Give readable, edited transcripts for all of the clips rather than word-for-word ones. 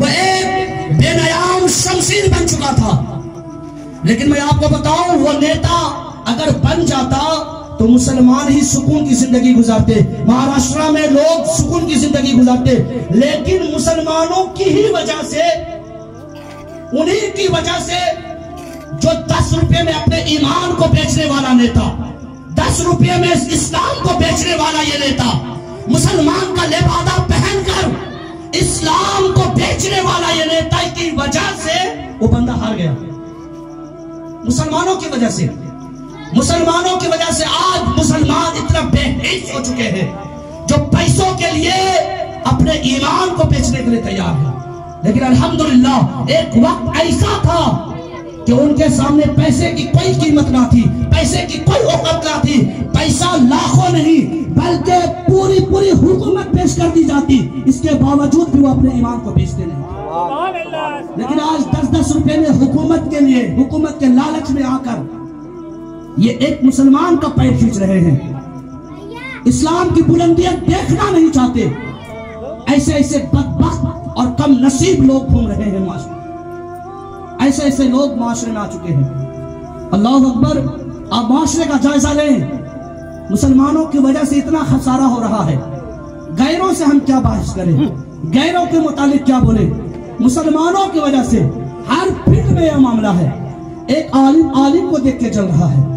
وہ ایک بے نیام شمشیر بن چکا تھا. لیکن میں آپ کو بتاؤں وہ نیتا اگر بن جاتا تو مسلمان ہی سکون کی زندگی گزارتے, مہاراشٹرا میں لوگ سکون کی زندگی گزارتے. لیکن مسلمانوں کی ہی وجہ سے, انہی کی وجہ سے جو 10 روپے میں اپنے ایمان کو بیچنے والا نیتا, 10 روپے میں اسلام کو بیچنے والا یہ نیتا, مسلمان کا لبادہ پہن کر اسلام کو بیچنے والا یہ نیتا کی وجہ سے وہ بندہ ہار گیا. مسلمانوں کی وجہ سے, مسلمانوں کی وجہ سے آج مسلمان اتنا بے حیث ہو چکے ہیں جو پیسوں کے لیے اپنے ایمان کو بیچنے کے لیے تیار ہیں. لیکن الحمدللہ ایک وقت ایسا تھا کہ ان کے سامنے پیسے کی کوئی قیمت نہ تھی, پیسے کی کوئی اوقات نہ تھی. پیسہ لاکھوں نہیں بلکہ پوری حکومت پیش کر دی جاتی, اس کے باوجود بھی وہ اپنے ایمان کو بیچتے نہیں. لیکن آج 10 روپے میں حکومت کے لیے, حکومت کے لالچ میں آ کر یہ ایک مسلمان کا پیر کھینچ رہے ہیں. اسلام کی بلندیاں دیکھنا نہیں چاہتے. ایسے بدبخت اور کم نصیب لوگ گھوم رہے ہیں معاشرے, ایسے لوگ معاشرے میں آ چکے ہیں. اللہ اکبر. آپ معاشرے کا جائزہ لیں. مسلمانوں کی وجہ سے اتنا خسارہ ہو رہا ہے. غیروں سے ہم کیا بحث کریں, غیروں کے متعلق کیا بولیں. مسلمانوں کی وجہ سے ہر فیلڈ میں یہ معاملہ ہے. ایک عالم کو دیکھ کے چل رہا ہے,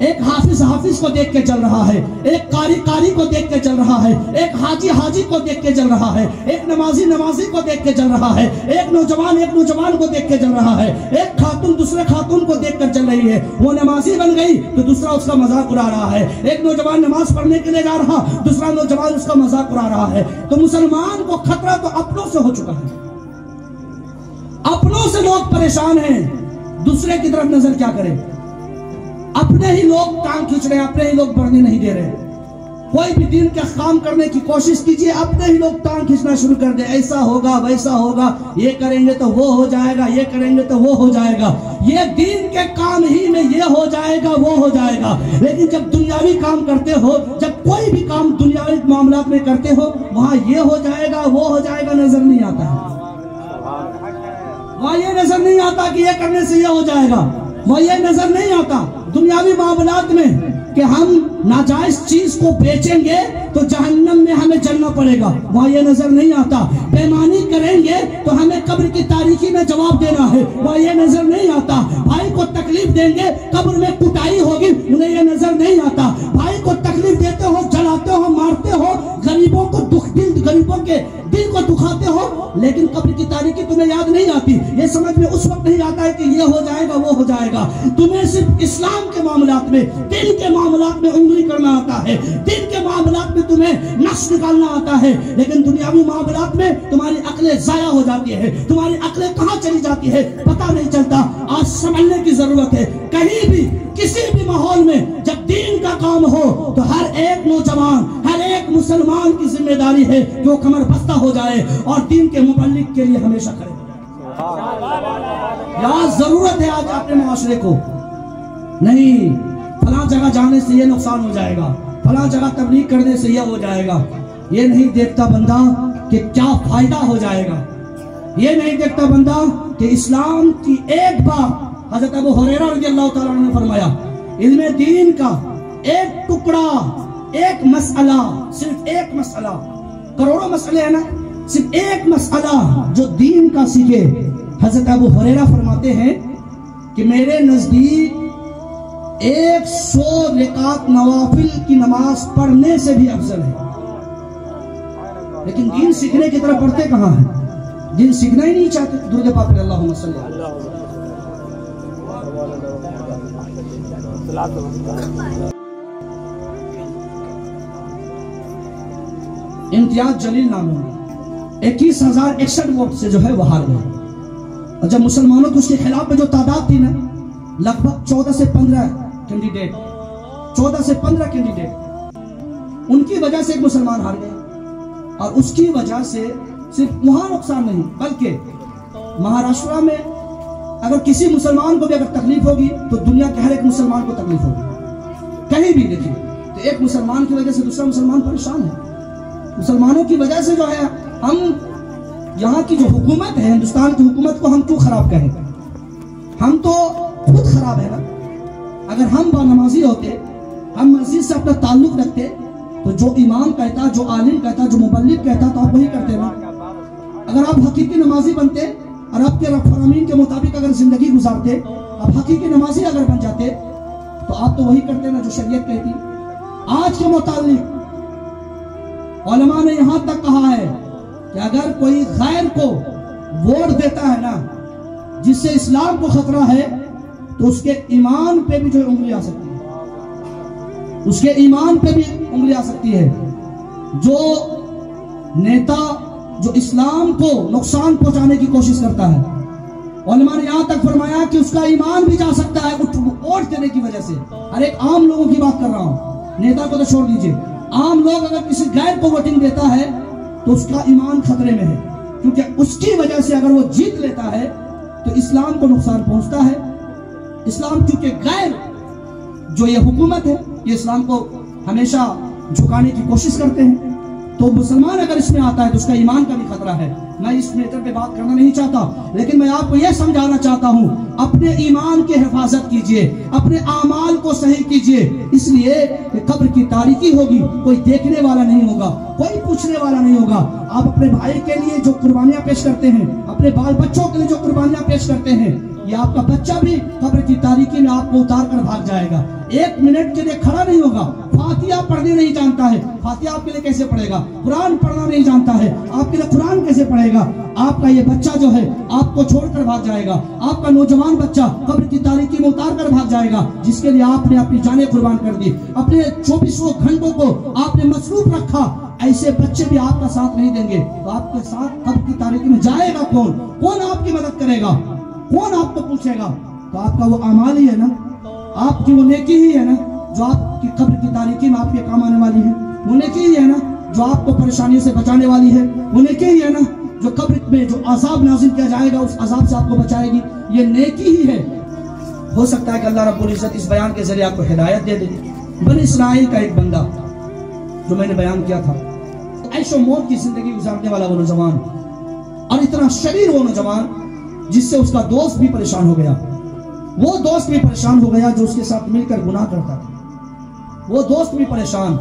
ایک حافظ کو دیکھ کے چل رہا ہے, ایک قاری کو دیکھ کے چل رہا ہے, ایک حاجی کو دیکھ کے چل رہا ہے, ایک نمازی کو دیکھ کے چل رہا ہے, ایک نوجوان کو دیکھ کے چل رہا ہے, ایک خاتون دوسرے خاتون کو دیکھ کر چل رہی ہے. وہ نمازی بن گئی تو دوسرا اس کا مذاق اڑا رہا ہے, ایک نوجوان نماز پڑھنے کے لیے جا رہا, دوسرا نوجوان اس کا مذاق اڑا رہا ہے. تو مسلمان کو خطرہ تو اپنوں سے ہو چکا ہے. اپنوں سے لوگ پریشان ہیں, دوسرے کی طرف نظر کیا کریں. اپنے ہی لوگ ٹانگ کھینچ رہے ہیں, اپنے ہی لوگ بڑھنے نہیں دے رہے. کوئی بھی دین کا کام کرنے کی کوشش کیجئے, اپنے ہی لوگ ٹانگ کھینچنا شروع کر دیں. ایسا ہوگا ویسا ہوگا, یہ کریں گے تو وہ ہو جائے گا, یہ کریں گے تو وہ ہو جائے گا, یہ دین کے کام ہی میں یہ ہو جائے گا وہ ہو جائے گا. لیکن جب دنیاوی کام کرتے ہو, جب کوئی بھی کام دنیاوی معاملات میں کرتے ہو, وہاں یہ ہو جائے گا وہ ہو جائے گا نظر نہیں آتا ہے. وہاں یہ نظر نہیں آتا کہ یہ کرنے سے یہ ہو جائے گا. وہاں یہ نظر نہیں آتا دنیاوی معاملات میں کہ ہم ناجائز چیز کو بیچیں گے تو جہنم میں ہمیں جلنا پڑے گا. وہاں یہ نظر نہیں آتا بےمانی کریں گے تو ہمیں قبر کی تاریکی میں جواب دینا ہے. وہاں یہ نظر نہیں آتا بھائی کو تکلیف دیں گے قبر میں کٹائی ہوگی, انہیں یہ نظر نہیں آتا. بھائی کو تکلیف دیتے ہو, جلاتے ہو, مارتے ہو, غریبوں کو غریبوں کے دل کو دکھاتے ہو, لیکن قبر کی تاریکی تمہیں یاد نہیں آتی. یہ سمجھ میں اس وقت نہیں آتا ہے کہ یہ ہو جائے گا وہ ہو جائے گا. تمہیں صرف اسلام کے معاملات میں, دین کے معاملات میں انگلی کرنا آتا ہے, دین کے معاملات میں تمہیں نقش نکالنا آتا ہے, لیکن دنیاوی معاملات میں تمہاری عقلیں ضائع ہو جاتی ہے. تمہاری عقلیں کہاں چلی جاتی ہے پتہ نہیں چلتا. آج سمجھنے کی ضرورت ہے. کہیں بھی کسی بھی ماحول میں جب دین کا کام ہو تو ہر ایک نوجوان, ہر ایک مسلمان کی ذمہ داری ہے کہ وہ کمر بستہ ہو جائے اور دین کے مبلغ کے لیے ہمیشہ کرے. یہاں ضرورت ہے آج اپنے معاشرے کو. نہیں فلاں جگہ جانے سے یہ نقصان ہو جائے گا, فلاں جگہ تبلیغ کرنے سے یہ ہو جائے گا. یہ نہیں دیکھتا بندہ کہ کیا فائدہ ہو جائے گا. یہ نہیں دیکھتا بندہ کہ اسلام کی ایک بات, حضرت ابو ہریرہ رضی اللہ تعالیٰ عنہ نے فرمایا, علم دین کا ایک ٹکڑا, ایک مسئلہ, صرف ایک مسئلہ, کروڑوں مسئلے ہیں نا, صرف ایک مسئلہ جو دین کا سیکھے. حضرت ابو ہریرہ فرماتے ہیں کہ میرے نزدیک 100 رکعت نوافل کی نماز پڑھنے سے بھی افضل ہے. لیکن دین سیکھنے کی طرف پڑھتے کہاں ہیں؟ دین سیکھنا ہی نہیں چاہتے. درود پاک اللہم صلی اللہ علیہ وسلم. امتیاز جلیل نام ہے, 21,061 ووٹ سے جو ہے وہ ہار گئے. اور جب مسلمانوں کو اس کے خلاف میں جو تعداد تھی نا, لگ بھگ 14 سے 15 کینڈیڈیٹ, 14 سے 15 کینڈیڈیٹ, ان کی وجہ سے ایک مسلمان ہار گئے. اور اس کی وجہ سے صرف وہاں نقصان نہیں بلکہ مہاراشٹرا میں اگر کسی مسلمان کو بھی اگر تکلیف ہوگی تو دنیا کے ہر ایک مسلمان کو تکلیف ہوگی. کہیں بھی دیکھیں تو ایک مسلمان کی وجہ سے دوسرا مسلمان پریشان ہے. مسلمانوں کی وجہ سے جو ہے ہم یہاں کی جو حکومت ہے، ہندوستان کی حکومت کو ہم کیوں خراب کہیں؟ ہم تو خود خراب ہے نا۔ اگر ہم بانمازی ہوتے، ہم مسجد سے اپنا تعلق رکھتے، تو جو امام کہتا، جو عالم کہتا، جو مبلغ کہتا، تو آپ وہی کرتے نا۔ اگر آپ حقیقی نمازی بنتے اور آپ کے رب فرامین کے مطابق اگر زندگی گزارتے، آپ حقیقی نمازی اگر بن جاتے، تو آپ تو وہی کرتے نا جو شریعت کہتی۔ آج کے متعلق علماء نے یہاں تک کہا ہے کہ اگر کوئی غیر کو ووٹ دیتا ہے نا، جس سے اسلام کو خطرہ ہے، تو اس کے ایمان پہ بھی جو انگلی آ سکتی ہے، اس کے ایمان پہ بھی انگلی آ سکتی ہے۔ جو نیتا جو اسلام کو نقصان پہنچانے کی کوشش کرتا ہے، علماء نے یہاں تک فرمایا کہ اس کا ایمان بھی جا سکتا ہے ووٹ دینے کی وجہ سے۔ ہر ایک عام لوگوں کی بات کر رہا ہوں، نیتا کو تو چھوڑ دیجئے۔ عام لوگ اگر کسی غیر کو ووٹنگ دیتا ہے تو اس کا ایمان خطرے میں ہے، کیونکہ اس کی وجہ سے اگر وہ جیت لیتا ہے تو اسلام کو نقصان پہنچتا ہے۔ اسلام کیونکہ غیر جو یہ حکومت ہے، یہ اسلام کو ہمیشہ جھکانے کی کوشش کرتے ہیں، تو مسلمان اگر اس میں آتا ہے تو اس کا ایمان کا بھی خطرہ ہے۔ میں اس میٹر پہ بات کرنا نہیں چاہتا، لیکن میں آپ کو یہ سمجھانا چاہتا ہوں، اپنے ایمان کی حفاظت کیجئے، اپنے اعمال کو صحیح کیجئے، اس لیے کہ قبر کی تاریکی ہوگی، کوئی دیکھنے والا نہیں ہوگا، کوئی پوچھنے والا نہیں ہوگا۔ آپ اپنے بھائی کے لیے جو قربانیاں پیش کرتے ہیں، اپنے بال بچوں کے لیے جو قربانیاں پیش کرتے ہیں، یہ آپ کا بچہ بھی قبر کی تاریکی میں آپ کو اتار کر بھاگ جائے گا، 1 منٹ کے لیے کھڑا نہیں ہوگا۔ فاتحہ پڑھنے نہیں جانتا ہے، فاتحہ آپ کے لیے کیسے پڑھے گا؟ قرآن پڑھنا نہیں جانتا ہے، آپ کے لیے قرآن کیسے پڑھے گا؟ آپ کا یہ بچہ جو ہے آپ کو چھوڑ کر بھاگ جائے گا، آپ کا نوجوان بچہ قبر کی تاریکی میں اتار کر بھاگ جائے گا، جس کے لیے آپ نے اپنی جانیں قربان کر دی، اپنے 24 گھنٹوں کو آپ نے مصروف رکھا۔ ایسے بچے بھی آپ کا ساتھ نہیں دیں گے، تو آپ کے ساتھ قبر کی تاریکی میں جائے گا کون؟ کون آپ کی مدد کرے گا؟ کون آپ کو پوچھے گا؟ تو آپ کا وہ اعمال ہی ہے نا، آپ کی وہ نیکی ہی ہے نا جو آپ کی قبر کی تاریکی میں آپ کے کام آنے والی ہے، وہ نیکی ہی ہے نا جو آپ کو پریشانیوں سے بچانے والی ہے، وہ نیکی ہی ہے نا جو قبر میں جو عذاب نازل کیا جائے گا اس عذاب سے آپ کو بچائے گی، یہ نیکی ہی ہے۔ ہو سکتا ہے کہ اللہ رب العزت اس بیان کے ذریعے آپ کو ہدایت دے دے۔ بنی اسرائیل کا ایک بندہ جو میں نے بیان کیا تھا، عیش و موت کی زندگی گزارنے والا وہ نوجوان، اور اتنا شریر وہ نوجوان جس سے اس کا دوست بھی پریشان ہو گیا، وہ دوست بھی پریشان ہو گیا جو اس کے ساتھ مل کر گناہ کرتا تھا، وہ دوست بھی پریشان،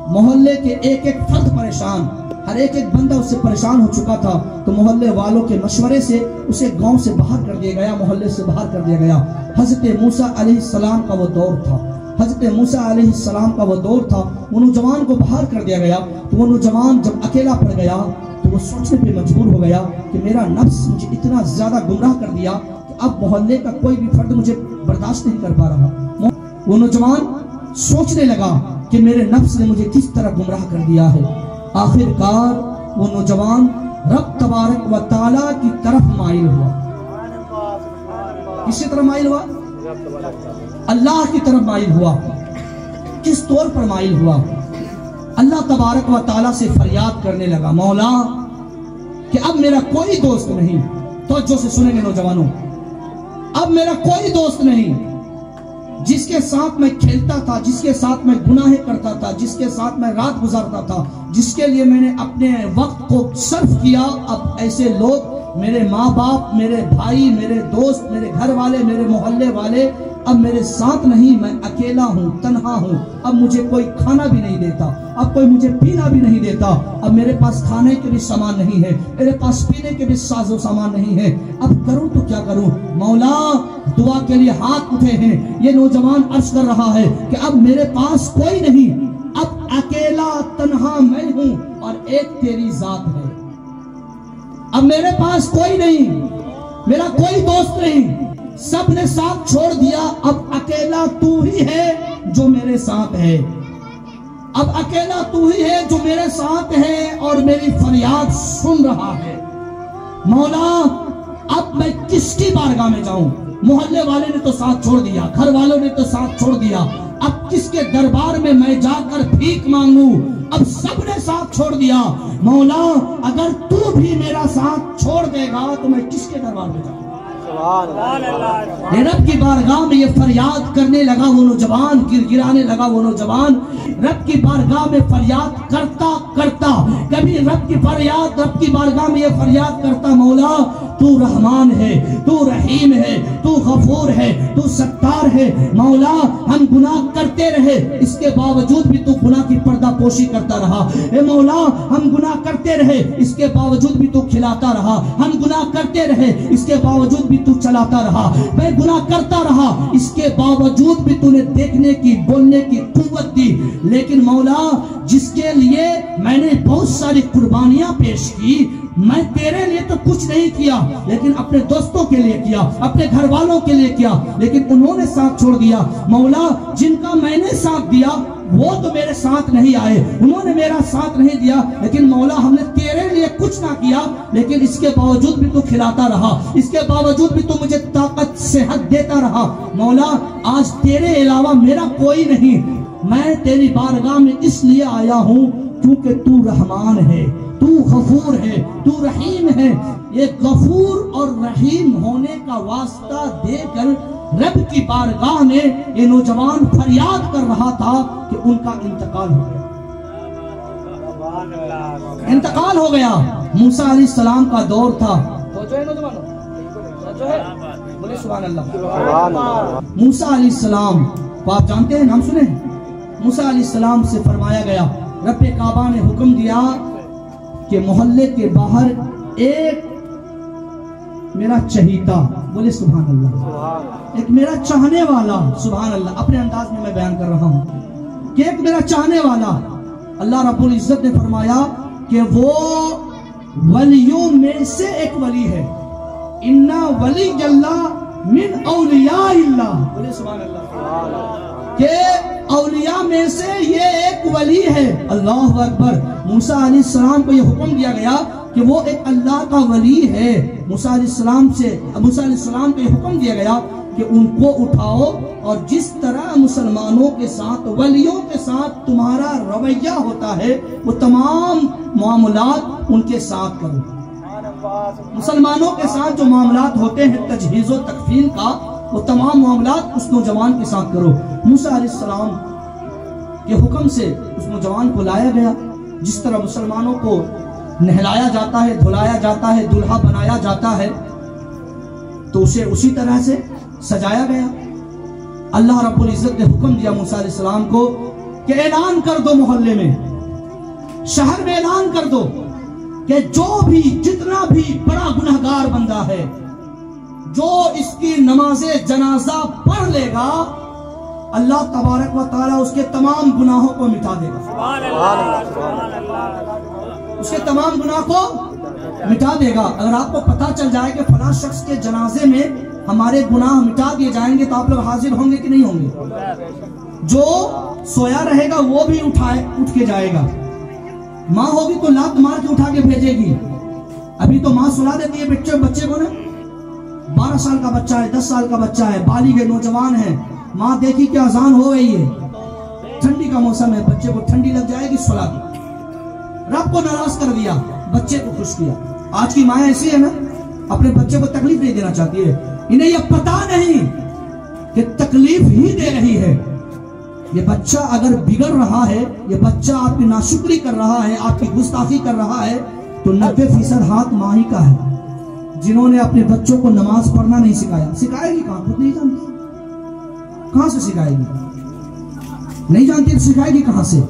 محلے کے ایک ایک فرد پریشان، ہر ایک ایک بندہ اس سے پریشان ہو چکا تھا۔ تو محلے والوں کے مشورے سے اسے گاؤں سے باہر کر دیا گیا، محلے سے باہر کر دیا گیا۔ حضرت موسیٰ علیہ السلام کا وہ دور تھا، حضرت موسیٰ علیہ السلام کا وہ دور تھا، وہ نوجوان کو باہر کر دیا گیا۔ تو وہ نوجوان جب اکیلا پڑ گیا تو وہ سوچنے پہ مجبور ہو گیا کہ میرا نفس مجھے اتنا زیادہ گمراہ کر دیا کہ اب محلے کا کوئی بھی فرد مجھے برداشت نہیں کر پا رہا۔ وہ نوجوان سوچنے لگا کہ میرے نفس نے مجھے کس طرح گمراہ کر دیا ہے۔ آخر کار وہ نوجوان رب تبارک و تعالیٰ کی طرف مائل ہوا۔ کس طرح مائل ہوا؟ اللہ کی طرف مائل ہوا۔ کس طور پر مائل ہوا؟ اللہ تبارک و تعالیٰ سے فریاد کرنے لگا، مولا کہ اب میرا کوئی دوست نہیں۔ توجہ سے سنیں گے نوجوانوں، اب میرا کوئی دوست نہیں جس کے ساتھ میں کھیلتا تھا، جس کے ساتھ میں گناہیں کرتا تھا، جس کے ساتھ میں رات گزارتا تھا، جس کے لیے میں نے اپنے وقت کو صرف کیا۔ اب ایسے لوگ، میرے ماں باپ، میرے بھائی، میرے دوست، میرے گھر والے، میرے محلے والے اب میرے ساتھ نہیں، میں اکیلا ہوں، تنہا ہوں۔ اب مجھے کوئی کھانا بھی نہیں دیتا، اب کوئی مجھے پینا بھی نہیں دیتا، اب میرے پاس کھانے کے بھی سامان نہیں ہے، میرے پاس پینے کے بھی ساز و سامان نہیں ہے، اب کروں تو کیا کروں؟ مولا دعا کے لیے ہاتھ اٹھے ہیں۔ یہ نوجوان عرض کر رہا ہے کہ اب میرے پاس کوئی نہیں، اب اکیلا تنہا میں ہوں اور ایک تیری ذات ہے۔ اب میرے پاس کوئی نہیں، میرا کوئی دوست نہیں، سب نے ساتھ چھوڑ دیا، اب اکیلا تو ہی ہے جو میرے ساتھ ہے، اب اکیلا تو ہی ہے جو میرے ساتھ ہے اور میری فریاد سن رہا ہے۔ مولا اب میں کس کی بارگاہ میں جاؤں؟ محلے والے نے تو ساتھ چھوڑ دیا، گھر والوں نے تو ساتھ چھوڑ دیا، اب کس کے دربار میں میں جا کر بھیک مانگوں؟ اب سب نے ساتھ چھوڑ دیا۔ مولا اگر تو بھی میرا ساتھ چھوڑ دے گا تو میں کس کے دربار میں جاؤں؟ رب کی بارگاہ میں یہ فریاد کرنے لگا وہ نوجوان، گرگرانے لگا وہ نوجوان، رب کی بارگاہ میں فریاد کرتا کرتا، کبھی رب کی بارگاہ میں یہ فریاد کرتا، مولا تو رحمان ہے، تو رحیم ہے، تو غفور ہے، تو ستار ہے، مولا ہم گناہ کرتے رہے اس کے باوجود بھی تو گناہ کی پردہ پوشی کرتا رہا، اے مولا ہم گناہ کرتے رہے اس کے باوجود بھی تو کھلاتا رہا، ہم گناہ کرتے رہے اس کے باوجود بھی تو چلاتا رہا، میں گناہ کرتا رہا اس کے باوجود بھی تو نے دیکھنے کی بولنے کی قوت دی، لیکن مولا جس کے لیے میں نے بہت ساری قربانیاں پیش کی، میں تیرے لیے تو کچھ نہیں کیا لیکن اپنے دوستوں کے لیے کیا، اپنے گھر والوں کے لیے کیا، لیکن انہوں نے ساتھ چھوڑ دیا، مولا جن کا میں نے ساتھ دیا وہ تو میرے ساتھ نہیں آئے، انہوں نے میرا ساتھ نہیں دیا، لیکن مولا ہم نے تیرے لیے کچھ نہ کیا لیکن اس کے باوجود بھی تو کھلاتا رہا، اس کے باوجود بھی تو مجھے طاقت صحت دیتا رہا، مولا آج تیرے علاوہ میرا کوئی نہیں، میں تیری بارگاہ میں اس لیے آیا ہوں کیونکہ تو رحمان ہے، تو غفور ہے، تو رحیم ہے، یہ غفور اور رحیم ہونے کا واسطہ دے کر رب کی بارگاہ میں یہ نوجوان فریاد کر رہا تھا کہ ان کا انتقال ہو گیا، انتقال ہو گیا۔ موسیٰ علیہ السلام کا دور تھا، سبحان اللہ، موسیٰ علیہ السلام کو آپ جانتے ہیں، نام سنے ہیں؟ موسیٰ علیہ السلام سے فرمایا گیا، رب کعبہ نے حکم دیا کہ محلے کے باہر ایک میرا چہیتا، بولے سبحان اللہ، ایک میرا چاہنے والا، سبحان اللہ، اپنے انداز میں بیان کر رہا ہوں کہ ایک میرا چاہنے والا، اللہ رب العزت نے فرمایا کہ وہ ولیوں میں سے ایک ولی ہے، اِنَّا ولی اللہ من اولیاء اللہ، بولے سبحان اللہ، کہ اولیاء میں سے یہ ایک ولی ہے، اللہ اکبر۔ موسیٰ علیہ السلام کو یہ حکم دیا گیا کہ وہ ایک اللہ کا ولی ہے، موسیٰ علیہ السلام کو یہ حکم دیا گیا کہ ان کو اٹھاؤ اور جس طرح مسلمانوں کے ساتھ، ولیوں کے ساتھ تمہارا رویہ ہوتا ہے وہ تمام معاملات ان کے ساتھ کرو، مسلمانوں کے ساتھ جو معاملات ہوتے ہیں تجہیز و تکفین کا، وہ تمام معاملات اس نوجوان کے ساتھ کرو۔ موسیٰ علیہ السلام کے حکم سے اس نوجوان کو لایا گیا، جس طرح مسلمانوں کو نہلایا جاتا ہے، دھلایا جاتا ہے، دلہا بنایا جاتا ہے، تو اسے اسی طرح سے سجایا گیا۔ اللہ رب العزت نے حکم دیا موسیٰ علیہ السلام کو کہ اعلان کر دو، محلے میں، شہر میں اعلان کر دو کہ جو بھی جتنا بھی بڑا گنہگار بندہ ہے، جو اس کی نماز جنازہ پڑھ لے گا، اللہ تبارک و تعالیٰ اس کے تمام گناہوں کو مٹا دے گا، اس کے تمام گناہ کو مٹا دے گا۔ اگر آپ کو پتا چل جائے کہ فلاں شخص کے جنازے میں ہمارے گناہ مٹا دیے جائیں گے تو آپ لوگ حاضر ہوں گے کہ نہیں ہوں گے؟ جو سویا رہے گا وہ بھی اٹھ کے جائے گا، ماں ہوگی تو لات مار کے اٹھا کے بھیجے گی، ابھی تو ماں سلا دیتی ہے بچے کو نا، 12 سال کا بچہ ہے، 10 سال کا بچہ ہے، بالغ ہے، نوجوان ہے، ماں دیکھی کہ اذان ہو گئی ہے، ٹھنڈی کا موسم ہے، بچے کو ٹھنڈی لگ جائے گی، سلا دی، رب کو ناراض کر دیا، بچے کو خوش کیا۔ آج کی مائیں ایسی ہے نا، اپنے بچے کو تکلیف نہیں دینا چاہتی ہے، انہیں یہ پتا نہیں کہ تکلیف ہی دے رہی ہے۔ یہ بچہ اگر بگڑ رہا ہے، یہ بچہ آپ کی ناشکری کر رہا ہے، آپ کی گستاخی کر رہا ہے، تو 90% ہاتھ ماں ہی کا ہے، جنہوں نے اپنے بچوں کو نماز پڑھنا نہیں سکھایا۔ سکھائے گی کہاں؟ خود نہیں جانتی، کہاں سے سکھائے گی؟ نہیں جانتی، سکھائے گی کہاں سے؟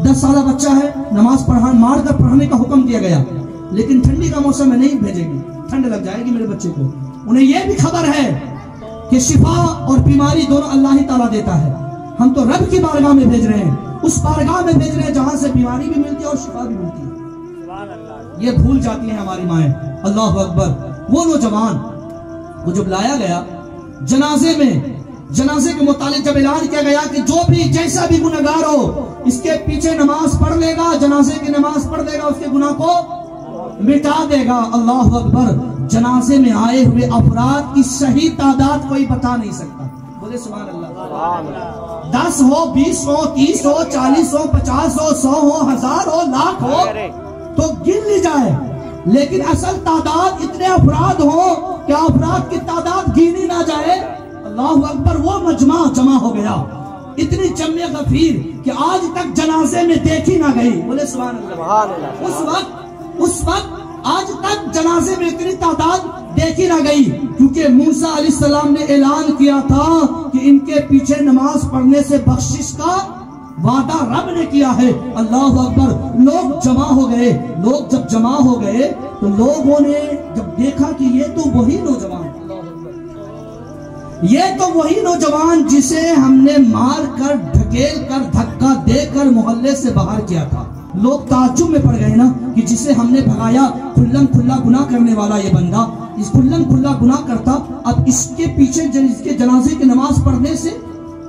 10 سالہ بچہ ہے، نماز مار کر پڑھانے کا حکم دیا گیا، لیکن ٹھنڈی کا موسم میں نہیں بھیجے گی، ٹھنڈ لگ جائے گی میرے بچے کو۔ انہیں یہ بھی خبر ہے کہ شفا اور بیماری دونوں اللہ ہی تعالیٰ دیتا ہے، ہم تو رب کی بارگاہ میں بھیج رہے ہیں، اس بارگاہ میں بھیج رہے ہیں جہاں سے بیماری بھی ملتی ہے اور شفا بھی ملتی ہے۔ یہ بھول جاتی ہیں ہماری مائیں، اللہ اکبر۔ وہ نوجوان کو جب لایا گیا جنازے میں، جنازے کے متعلق جب اعلان کیا گیا کہ جو بھی جیسا بھی گنہگار ہو اس کے پیچھے نماز پڑھ لے گا، جنازے کی نماز پڑھ لے گا، اس کے گناہ کو مٹا دے گا، اللہ اکبر۔ جنازے میں آئے ہوئے افراد کی صحیح تعداد کوئی بتا نہیں سکتا، بولے سبحان اللہ۔ 10 ہو، 20 ہو، 30 ہو، 40 ہو، 50 ہو، 100 ہو، 1000 ہو، لاکھ ہو تو گن لی جائے، لیکن اصل تعداد اتنے افراد ہوں کہ افراد کی تعداد گینی نہ جائے، اللہ اکبر، وہ مجمع جمع ہو گیا، اتنی جمع غفیر کہ آج تک جنازے میں دیکھی نہ گئی، بولے سبحان اللہ۔ اس وقت آج تک جنازے میں اتنی تعداد دیکھی نہ گئی، کیونکہ موسیٰ علیہ السلام نے اعلان کیا تھا کہ ان کے پیچھے نماز پڑھنے سے بخشش کا وعدہ رب نے کیا ہے۔ اللہ اکبر، لوگ جمع ہو گئے۔ لوگ جب جمع ہو گئے تو لوگوں نے جب دیکھا کہ یہ تو وہی نوجوان جسے ہم نے مار کر، ڈھکیل کر، دھکا دے کر محلے سے باہر کیا تھا، لوگ تعجب میں پڑ گئے نا کہ جسے ہم نے بھگایا، کھلم کھلا گناہ کرنے والا یہ بندہ، اس کھلم کھلا گناہ کرتا، اب اس کے پیچھے اس کے جنازے کی نماز پڑھنے سے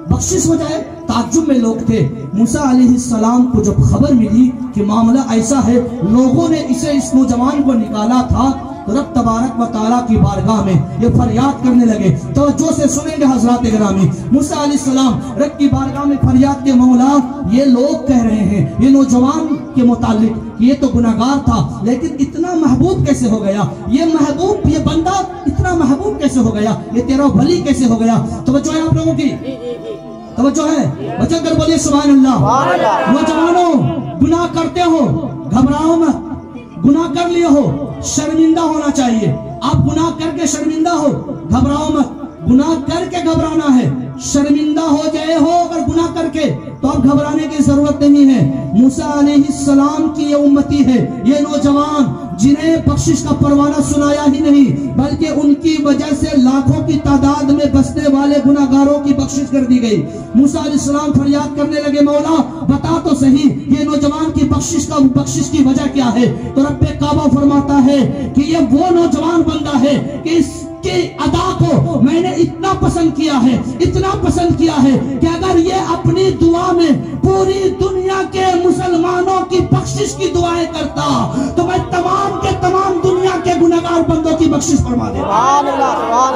بخشش ہو جائے۔ تعجب میں لوگ تھے۔ موسیٰ علیہ السلام کو جب خبر ملی کہ معاملہ ایسا ہے، لوگوں نے اس نوجوان کو نکالا تھا، تو رب تبارک و تعالیٰ کی بارگاہ میں یہ فریاد کرنے لگے۔ توجہ سے سنیں گے حضرات گرامی، موسیٰ علیہ السلام رب کی بارگاہ میں فریاد کے، مولا یہ لوگ کہہ رہے ہیں یہ نوجوان کے متعلق، یہ تو گناہگار تھا لیکن اتنا محبوب کیسے ہو گیا، یہ بندہ اتنا محبوب کیسے ہو گیا، یہ تیرا ولی کیسے ہو گیا۔ توجہ ہے آپ لوگوں کی، توجہ ہے، بچہ کر بولیے سبحان اللہ۔ نوجوانوں، گناہ کرتے ہو گھبراؤ مت، گناہ کر لیے ہو شرمندہ ہونا چاہیے۔ آپ گناہ کر کے شرمندہ ہو، گھبراؤ مت، گناہ کر کے گھبرانا ہے۔ شرمندہ ہو جائے ہو اگر گناہ کر کے تو اب گھبرانے کی ضرورت نہیں ہے۔ موسیٰ علیہ السلام کی یہ امتی ہے، یہ نوجوان جنہیں بخشش کا پروانہ سنایا ہی نہیں، بلکہ ان کی وجہ سے لاکھوں کی تعداد میں بسنے والے گناہگاروں کی بخشش کر دی گئی۔ موسیٰ علیہ السلام فریاد کرنے لگے، مولا بتا تو صحیح یہ نوجوان کی بخشش کی وجہ کیا ہے۔ تو رب کعبہ فرماتا ہے کہ یہ وہ نوجوان بندہ ہے کہ اس کی ادا کو میں نے اتنا پسند کیا ہے، اتنا پسند کیا ہے کہ اگر یہ اپنی دعا میں پوری دنیا کے مسلمانوں کی بخشش کی دعائیں کرتا تو میں تمام کے تمام دنیا کے گناہگار بندوں کی بخشش فرما دیتا،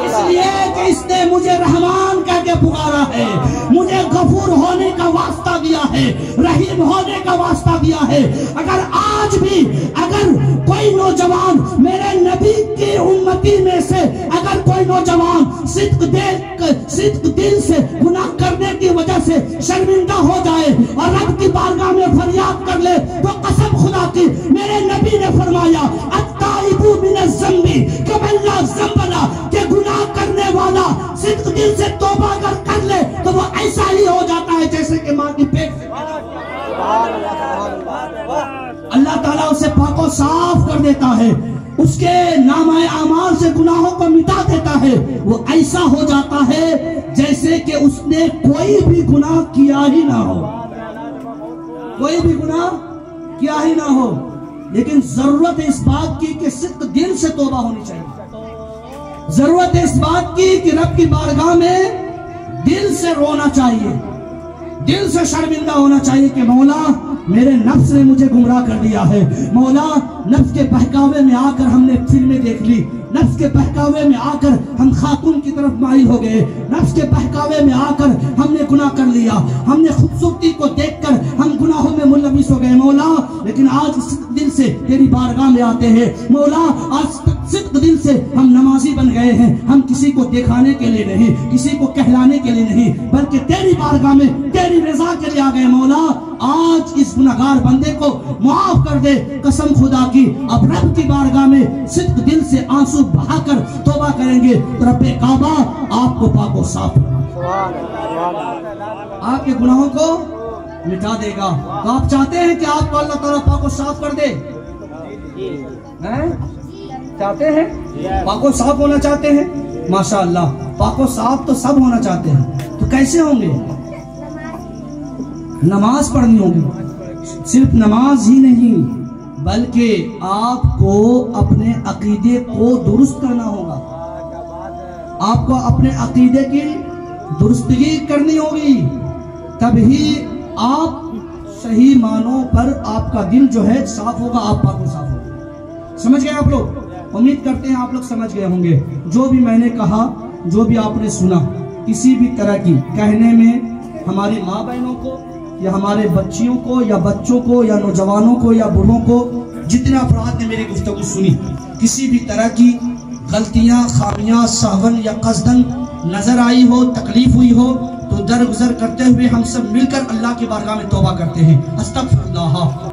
اس لیے کہ اس نے مجھے رحمان کہہ کے پکارا ہے، مجھے غفور ہونے کا واسطہ دیا ہے، رحیم ہونے کا واسطہ دیا ہے۔ اگر آج بھی کوئی نوجوان میرے نبی کی امتی میں سے اگر کوئی نوجوان صدق دل سے گناہ کرنے کی وجہ سے شرمندہ ہو جائے اور رب کی بارگاہ میں فریاد کر لے تو قسم خدا کی میرے نبی نے فرمایا التائب من الذنب کمن لا ذنب لہ، کہ گناہ کرنے والا صدق دل سے توبہ اگر کر لے تو وہ ایسا ہی ہو جاتا ہے جیسے کہ ماں کی پیٹ سے۔ اللہ تعالیٰ اسے پاک و صاف کر دیتا ہے، اس کے نامہ اعمال سے گناہوں کو مٹا دیتا ہے، وہ ایسا ہو جاتا ہے جیسے کہ اس نے کوئی بھی گناہ کیا ہی نہ ہو، کوئی بھی گناہ کیا ہی نہ ہو۔ لیکن ضرورت ہے اس بات کی کہ صدق دل سے توبہ ہونی چاہیے، ضرورت ہے اس بات کی کہ رب کی بارگاہ میں دل سے رونا چاہیے، دل سے شرمندہ ہونا چاہیے کہ مولا میرے نفس نے مجھے گمراہ کر دیا ہے، مولا نفس کے بہکاوے میں آ کر ہم نے فلمیں دیکھ لی، نفس کے بہکاوے میں آ کر ہم خاتون کی طرف مائل ہو گئے، نفس کے بہکاوے میں آ کر ہم نے گناہ کر لیا، ہم نے خوبصورتی کو دیکھ کر ہم گناہوں میں ملوث ہو گئے مولا۔ لیکن آج صدق دل سے تیری بارگاہ میں آتے ہیں مولا، آج صدق دل سے ہم نمازی بن گئے ہیں، ہم کسی کو دکھانے کے لیے نہیں، کسی کو کہلانے کے لیے نہیں، بلکہ تیری بارگاہ میں تیری رضا کے لیے آ گئے مولا۔ آج اس گناہگار بندے کو معاف کر دے، قسم خدا کی اب رب کی بارگاہ میں صدق دل سے آنسو بہا کر توبہ کریں گے تو رب کعبہ آپ کو پاک و صاف آپ کے گناہوں کو مٹا دے گا۔ تو آپ چاہتے ہیں کہ آپ کو اللہ تعالیٰ پاک و صاف کر دے؟ چاہتے ہیں؟ پاک و صاف ہونا چاہتے ہیں؟ ماشاءاللہ، پاک و صاف تو سب ہونا چاہتے ہیں، تو کیسے ہوں گے؟ نماز پڑھنی ہوگی، صرف نماز ہی نہیں بلکہ آپ کو اپنے عقیدے کو درست کرنا ہوگا، آپ کو اپنے عقیدے کی درستگی کرنی ہوگی، تبھی آپ صحیح معنوں پر آپ کا دل جو ہے صاف ہوگا، آپ پاک و صاف ہوگا۔ سمجھ گئے آپ لوگ؟ امید کرتے ہیں آپ لوگ سمجھ گئے ہوں گے۔ جو بھی میں نے کہا، جو بھی آپ نے سنا، کسی بھی طرح کی کہنے میں ہماری ماں بہنوں کو یا ہمارے بچیوں کو یا بچوں کو یا نوجوانوں کو یا بڑھوں کو، جتنے افراد نے میری گفتگو سنی، کسی بھی طرح کی غلطیاں خامیاں سہون یا قصدن نظر آئی ہو تکلیف ہوئی ہو تو درگزر کرتے ہوئے ہم سب مل کر اللہ کی بارگاہ میں توبہ کرتے ہیں استغفر اللہ